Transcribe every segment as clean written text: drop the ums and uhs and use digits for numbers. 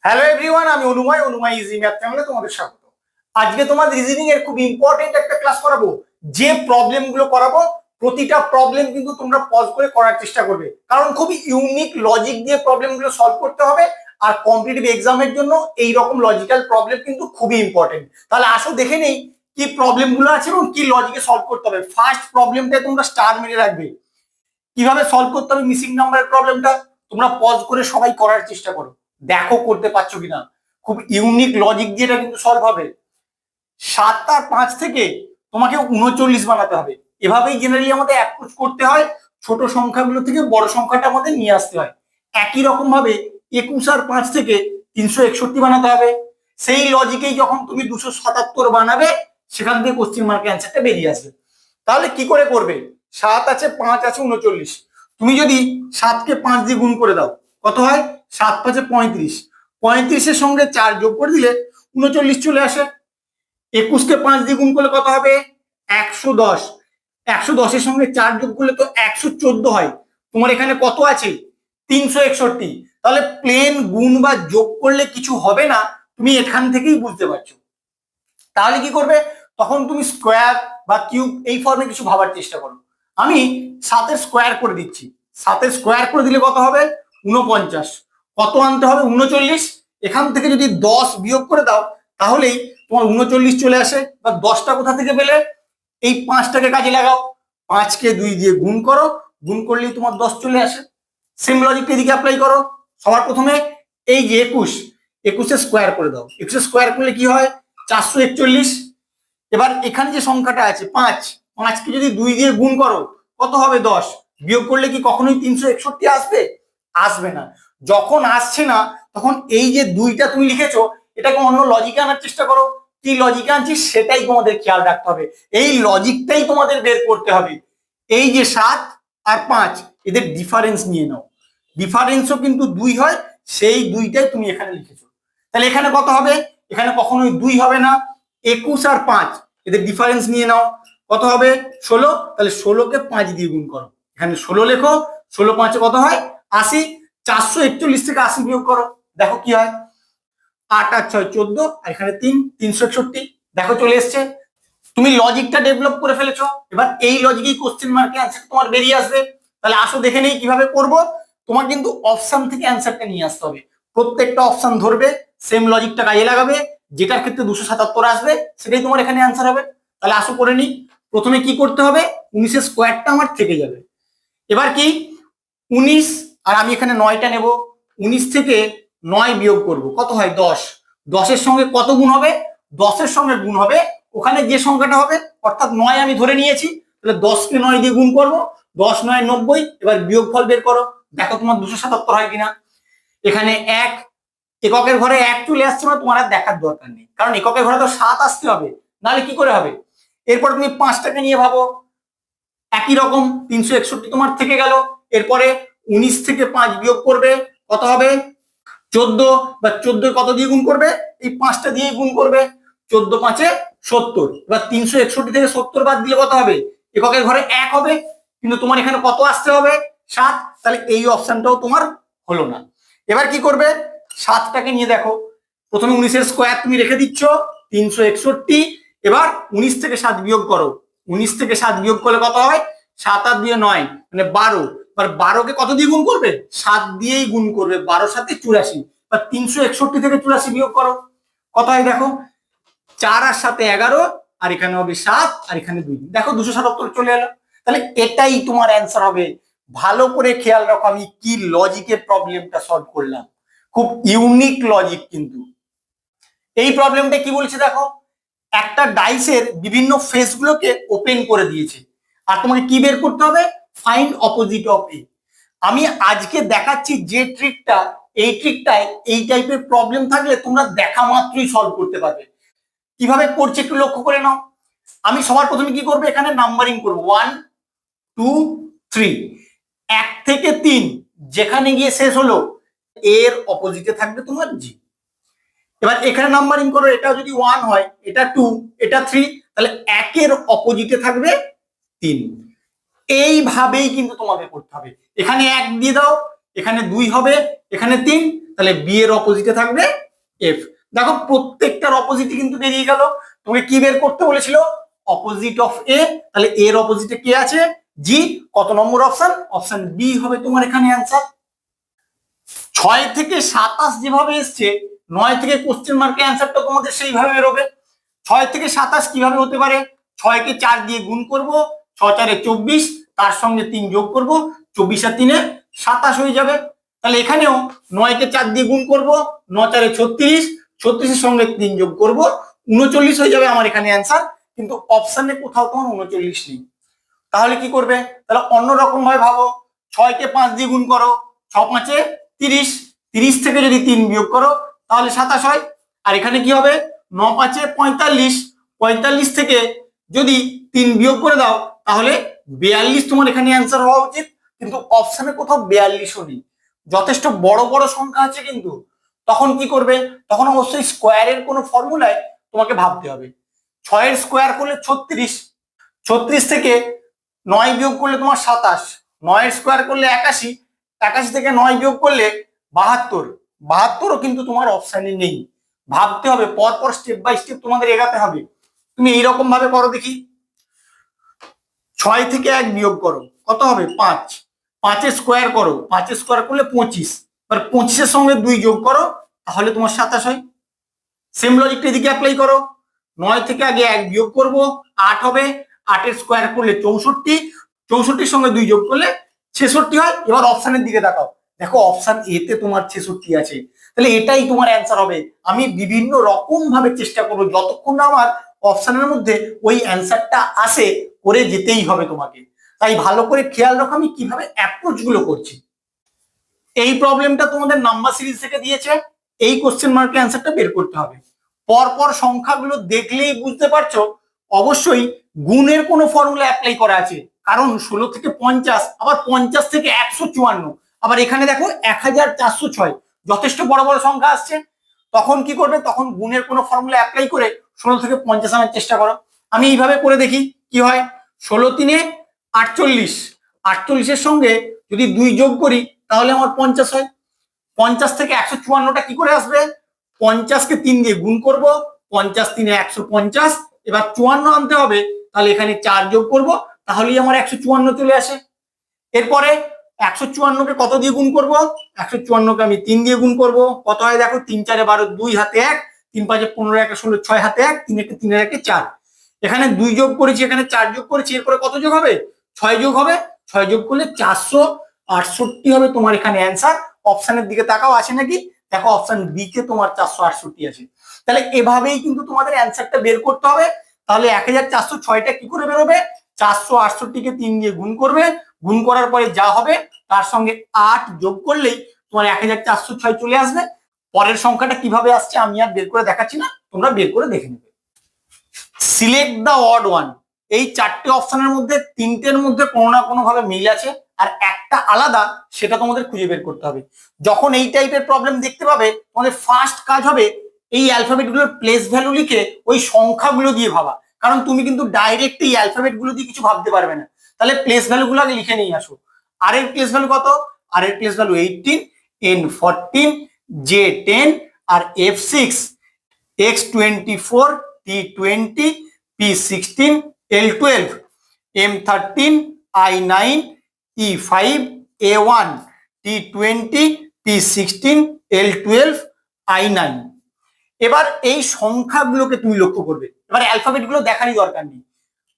Hello everyone, আমি অনুময় easy math চ্যানেলে তোমাদের স্বাগত। আজকে তোমাদের রিজনিং এর খুব ইম্পর্টেন্ট একটা ক্লাস করাবো। যে প্রবলেম গুলো করাবো প্রতিটা প্রবলেম কিন্তু তোমরা পজ করে করার চেষ্টা করবে, কারণ খুব ইউনিক লজিক দিয়ে প্রবলেম গুলো সলভ করতে হবে। আর কম্পিটিটিভ এক্সামের জন্য এই রকম লজিক্যাল প্রবলেম কিন্তু খুবই ইম্পর্টেন্ট। তাহলে আসো দেখে নেই কি প্রবলেম গুলো আছে এবং কি লজিকে সলভ করতে হবে। ফার্স্ট প্রবলেমটা তোমরা স্টার মেরে রাখবে। কিভাবে সলভ করতে হবে মিসিং নাম্বারের প্রবলেমটা তোমরা পজ করে সবাই করার চেষ্টা করো, দেখো করতে পারছো কিনা। খুব ইউনিক লজিক দিয়ে এটা কিন্তু সলভ হবে। 7 আর 5 থেকে তোমাকে 39 বানাতে হবে। এভাবেই জেনারেলি আমাদের অ্যাপ্রোচ করতে হয়। ছোট সংখ্যাগুলো থেকে বড় সংখ্যাটা আমাদের নিয়ে আসতে হয়। একই রকম ভাবে 21 আর 5 থেকে 361 বানাতে হবে। সেই লজিকেই যখন তুমি 277 বানাবে সেখান থেকে কোশ্চেন মার্কের অ্যান্সারটা বেরিয়ে আসবে। তাহলে কি করে করবে? 7 আছে, 5 আছে, 39। তুমি যদি 7কে 5 দিয়ে গুণ করে দাও কত হয়? 7 5 35। 35-এর সঙ্গে 4 যোগ করে দিলে 39 চলে আসে। 21কে 5 দিয়ে গুণ করলে কত হবে? 110। 110-এর সঙ্গে 4 যোগ করলে তো 114 হয়। তোমার এখানে কত আছে? 361। তাহলে প্লেন গুণ বা যোগ করলে কিছু হবে না, তুমি এখান থেকেই বুঝতে পারছো। তাহলে কি করবে? তখন তুমি স্কোয়ার বা কিউব এই ফর্মে কিছু ভাবার চেষ্টা করো। আমি 7-এর স্কোয়ার করে দিচ্ছি। 7-এর স্কোয়ার করে দিলে কত হবে? 49। কত আনতে হবে? 39। এখান থেকে যদি 10 বিয়োগ করে দাও তাহলেই তোমার 39 চলে আসে। বা 10টা কোথা থেকে পেলে? এই 5টাকে কাজে লাগাও। 5কে 2 দিয়ে গুণ করো, গুণ করলেই তোমার 10 চলে আসে। সেম লজিকটা এদিকে অ্যাপ্লাই করো। সবার প্রথমে এই যে 21-এর স্কোয়ার করে দাও। 21-এর স্কোয়ার করলে কি হয়? 441। এবার এখানে যে সংখ্যাটা আছে 5কে যদি 2 দিয়ে গুণ করো কত হবে? 10। বিয়োগ করলে কি কখনোই 361 আসবে? আসবে না। যখন আসছে না তখন এই যে 2টা তুমি লিখেছো এটাকে অন্য লজিকে আনার চেষ্টা করো। কি লজিকে আনছি সেটাই তোমাদের খেয়াল রাখতে হবে। এই লজিকটাই তোমাদের বের করতে হবে। এই যে 7 আর 5 এদের ডিফারেন্স নিয়ে নাও। ডিফারেন্সও কিন্তু 2 হয়, সেই 2টাই তুমি এখানে লিখেছো। তাহলে এখানে কত হবে? এখানে কখনোই 2 হবে না। 21 আর 5 এদের ডিফারেন্স নিয়ে নাও। কত হবে? 16। তাহলে 16কে 5 দিয়ে গুণ করো। এখানে 16 লেখো। 16 5 কত হয়? 80। 441 থেকে 80 বিয়োগ করো, দেখো কি হয়? 8 আর 6 14, আর এখানে 3 361। দেখো চলে এসছে। তুমি লজিকটা ডেভেলপ করে ফেলেছো। এবার এই লজিকেই কোশ্চেন মার্কের অ্যান্সার তোমার বেরিয়ে আসবে। তাহলে আসো দেখে নেই কিভাবে করব। তোমার কিন্তু অপশন থেকে অ্যান্সারটা নিয়ে আসতে হবে। প্রত্যেকটা অপশন ধরবে, সেম লজিকটা কাজে লাগাবে। যেটার ক্ষেত্রে 277 আসবে সেটাই তোমার এখানে অ্যান্সার হবে। তাহলে আসো করে নিই। প্রথমে কি করতে হবে? 19-এর স্কোয়ারটা আমার থেকে যাবে। এবার কি? 19 আর আমি এখানে 9টা নেব। 19 থেকে 9 বিয়োগ করব, কত হয়? 10। 10-এর সঙ্গে কত গুণ হবে? 10-এর সঙ্গে গুণ হবে ওখানে যে সংখ্যাটা হবে, অর্থাৎ 9 আমি ধরে নিয়েছি। তাহলে 10কে 9 দিয়ে গুণ করবো, 10 9 90। এবার বিয়োগফল বের করো, দেখো তোমার 277 হয় কিনা। এখানে 1, এককের ঘরে 1 চলে আসছে, মানে তোমার আর দেখার দরকার নেই, কারণ এককের ঘরে তো 7 আসতে হবে, নাহলে কি করে হবে? এরপর তুমি 5টাকে নিয়ে ভাবো। একই রকম 361 তোমার থেকে গেল। এরপরে 19 থেকে 5 বিয়োগ করবে, কত হবে? 14। বা 14 কত দিয়ে গুণ করবে? এই 5টা দিয়ে গুণ করবে। 14 5 70। এবার 361 থেকে 70 বাদ দিলে কত হবে? এককের ঘরে 1 হবে, কিন্তু তোমার এখানে কত আসতে হবে? 7। তাহলে এই অপশনটাও তোমার হলো না। এবার কি করবে? 7টাকে নিয়ে দেখো। প্রথমে 19-এর স্কোয়ার তুমি রেখে দিচ্ছ 361। এবার 19 থেকে 7 বিয়োগ করো। 19 থেকে 7 বিয়োগ করলে কত হয়? 7 আর 2 9, মানে 12। এবার 12কে কত দিয়ে গুণ করবে? 7 দিয়েই গুণ করবে। 12 7 84। এবার 361 থেকে 84 বিয়োগ করো, কত হয় দেখো? 4 আর 7 11, আর এখানে হবে 7, আর এখানে 2। দেখো 277 চলে এলো। তাহলে এটাই তোমার অ্যান্সার হবে। ভালো করে খেয়াল রাখো আমি কি লজিকে প্রবলেমটা সলভ করলাম। খুব ইউনিক লজিক কিন্তু। এই প্রবলেমটা কি বলছে দেখো, একটা ডাইসের বিভিন্ন ফেস গুলোকে ওপেন করে দিয়েছে, আর তোমাকে কি বের করতে হবে? ফাইন্ড অপোজিট অফ এ। আমি আজকে দেখাচ্ছি যে ট্রিকটা, এই ট্রিকটায় এই টাইপের প্রবলেম থাকলে তোমরা দেখা মাত্রই সলভ করতে পারবে। কিভাবে করছে একটু লক্ষ্য করে নাও। আমি সবার প্রথমে কি করবো? এখানে নাম্বারিং করবো 1 2 3। 1 থেকে 3 যেখানে গিয়ে শেষ হলো এর অপোজিটে থাকবে তোমার জি। এবার এখানে নাম্বারিং করো, এটা যদি 1 হয়, এটা 2, এটা 3, তাহলে 1-এর অপোজিটে থাকবে 3। এইভাবেই কিন্তু তোমাকে করতে হবে। এখানে 1 দিয়ে দাও, এখানে 2 হবে, এখানে 3, তাহলে বি এর অপোজিটে থাকবে এফ। দেখো প্রত্যেকটার অপোজিটই কিন্তু বেরিয়ে গেল। তোমাকে কি বের করতে বলেছিল? অপোজিট অফ এ। তাহলে এর অপোজিটে কে আছে? জি। কত নম্বর অপশন? অপশন বি হবে তোমার এখানে অ্যান্সার। 6 থেকে 27 যেভাবে এসছে, 9 থেকে কোশ্চেন মার্কের অ্যান্সারটা তোমাদের সেইভাবে বেরোবে। 6 থেকে 27 কিভাবে হতে পারে? 6 কে 4 দিয়ে গুণ করব, 6 4 24, তার সঙ্গে 3 যোগ করব, 24 আর 3 27 হয়ে যাবে। তাহলে এখানেও 9 কে 4 দিয়ে গুণ করব, 9 4 36, 36 এর সঙ্গে 3 যোগ করব, 39 হয়ে যাবে আমার এখানে অ্যান্সার। কিন্তু অপশনে কোথাও তোমার 39 নেই। তাহলে কি করবে? তাহলে অন্যরকম ভাবে ভাবো। 6 কে 5 দিয়ে গুণ করো, 6 5 30, 30 থেকে যদি 3 বিয়োগ করো তাহলে 27 হয়। আর এখানে কি হবে? 9 5 45, 45 থেকে যদি 3 বিয়োগ করে দাও তাহলে 42 তোমার এখানে অ্যান্সার হওয়া উচিত। কিন্তু অপশনে কোথাও 42ও নেই। যথেষ্ট বড় বড় সংখ্যা আছে কিন্তু। তখন কি করবে? তখন অবশ্যই স্কোয়ারের কোনো ফর্মুলায় তোমাকে ভাবতে হবে। 6 এর স্কোয়ার করলে 36, 36 থেকে 9 বিয়োগ করলে তোমার 27, 9 এর স্কোয়ার করলে 81, 81 থেকে 9 বিয়োগ করলে 72, 72ও কিন্তু তোমার অপশানে নেই। ভাবতে হবে, পরপর স্টেপ বাই স্টেপ তোমাদের এগাতে হবে। তুমি এইরকম ভাবে করো দেখি। 6 থেকে 1 বিয়োগ করো, কত হবে? 5, 5 এর স্কোয়ার করো, 5 এর স্কোয়ার করলে 25, এবার 25 এর সঙ্গে 2 যোগ করো তাহলে তোমার 27 হয়। সেম লজিকটা এদিকে অ্যাপ্লাই করো। 9 থেকে আগে 1 বিয়োগ করব, 8 হবে, 8 এর স্কোয়ার করলে 64, 64 সঙ্গে 2 যোগ করলে 66 হয়। এবার অপশনের দিকে তাকাও, দেখো অপশন এ তে তোমার 66 আছে। তাহলে এটাই তোমার অ্যান্সার হবে। আমি বিভিন্ন রকম ভাবে চেষ্টা করবো যতক্ষণ না আমার অপশনের মধ্যে ওই অ্যান্সারটা আসে, করে যেতেই হবে তোমাকে। তাই ভালো করে খেয়াল রাখো আমি কিভাবে অ্যাপ্রোচ গুলো করছি। এই প্রবলেমটা তোমাদের নাম্বার সিরিজ থেকে দিয়েছে, এই কোশ্চেন মার্কের অ্যান্সারটা বের করতে হবে। পরপর সংখ্যাগুলো দেখলেই বুঝতে পারছো অবশ্যই গুণের কোনো ফর্মুলা অ্যাপ্লাই করা আছে। কারণ 16 থেকে 50, আবার 50 থেকে 154, আবার এখানে দেখো 1406, যথেষ্ট বড় বড় সংখ্যা আসছে। তখন কি করবে? তখন গুণের কোনো ফর্মুলা অ্যাপ্লাই করে 16 থেকে 50 আনার চেষ্টা করো। আমি এইভাবে করে দেখি কি হয়। 16 3 48, 48-এর সঙ্গে যদি 2 যোগ করি তাহলে আমার 50 হয়। 50 থেকে 154টা কি করে আসবে? 50-কে 3 দিয়ে গুণ করব, 50 3 150, এবার 54 আনতে হবে। তাহলে এখানে 4 যোগ করব, তাহলেই আমার 154 চলে আসে। এরপরে 154-কে কত দিয়ে গুণ করব? 154-কে আমি 3 দিয়ে গুণ করব, কত হয় দেখো? 3 4 12, 2 হাতে 1, 3 5 15 1 16, 6 হাতে 1, 3 1 3 1 4। এখানে 2 যোগ করেছি, এখানে 4 যোগ করেছি, এরপরে কত যোগ হবে? 6 যোগ হবে। 6 যোগ করলে 468 হবে তোমার এখানে অ্যান্সার। অপশনের দিকে তাকাও আছে নাকি, দেখো অপশন বি কে তোমার 468 আছে। তাহলে এভাবেই কিন্তু তোমাদের অ্যান্সারটা বের করতে হবে। তাহলে 1406টা কি করে বেরোবে? 468-কে 3 দিয়ে গুণ করবে, গুণ করার পরে যা হবে তার সঙ্গে 8 যোগ করলেই তোমার 1406 চলে আসবে। পরের সংখ্যাটা কিভাবে আসছে আমি আর বের করে দেখাচ্ছি না, তোমরা বের করে দেখে নেবে। Select the odd one. এই 4টে অপশনের মধ্যে 3টের মধ্যে কোনো না কোনো ভাবে মিল আছে, আর একটা আলাদা, সেটা তোমাদের খুঁজে বের করতে হবে। যখন এই টাইপের প্রবলেম দেখতে পাবে তোমাদের ফার্স্ট কাজ হবে এই অ্যালফাবেট গুলোর প্লেস ভ্যালু লিখে ওই সংখ্যাগুলো দিয়ে ভাবা। কারণ তুমি কিন্তু ডাইরেক্ট এই অ্যালফাবেট গুলো দিয়ে কিছু ভাবতে পারবে না। তাহলে প্লেস ভ্যালু গুলো আগে লিখে নিয়ে আসো। আর এর প্লেস ভ্যালু কত? আর এর place value 18, n 14, j 10, R f 6, x 24, t 20, p 16, l 12, m 13, i 9, e 5, a 1, t 20, p 16, l 12, i 9। এবার এই সংখ্যাগুলোকে তুমি লক্ষ্য করবে। এবার অ্যালফাবেট গুলো দেখারই দরকার নেই।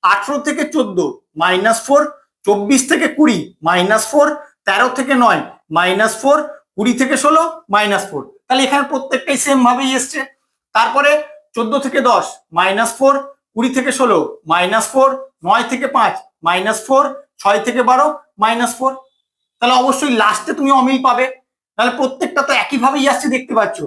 18 থেকে 14 -4, 24 থেকে 20 -4, 13 থেকে 9 -4, 20 থেকে 16 -4। তাহলে এখানে প্রত্যেকটাই সেম ভাবেই এসছে। তারপরে 14 থেকে 10 -4, 20 থেকে 16 -4, 9 থেকে 5 -4, 6 থেকে 12 -4। তাহলে অবশ্যই লাস্টে তুমি অমিল পাবে। তাহলে প্রত্যেকটা তো একইভাবেই আসছে দেখতে পাচ্ছ।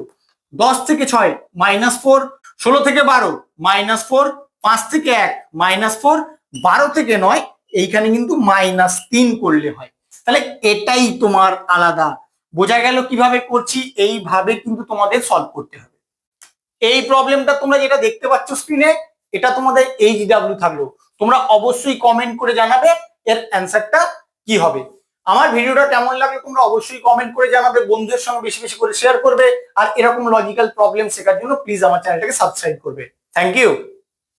10 থেকে 6 -4, 16 থেকে 12 -4, 5 থেকে 1 -4, 12 থেকে 9 এইখানে কিন্তু -3 করলে হয়। তাহলে এটাই তোমার আলাদা। বোঝা গেল কিভাবে করছি? এইভাবে কিন্তু তোমাদের সলভ করতে হবে। এই প্রবলেমটা তোমরা যেটা দেখতে পাচ্ছ স্ক্রিনে, এটা তোমাদের HW থাকলো। তোমরা অবশ্যই কমেন্ট করে জানাবে এর অ্যান্সারটা কি হবে। আমার ভিডিওটা কেমন লাগলো তোমরা অবশ্যই কমেন্ট করে জানাবে, বন্ধুদের সঙ্গে বেশি বেশি করে শেয়ার করবে, আর এরকম লজিক্যাল প্রবলেম শেখার জন্য প্লিজ আমার চ্যানেলটাকে সাবস্ক্রাইব করবে। Thank you.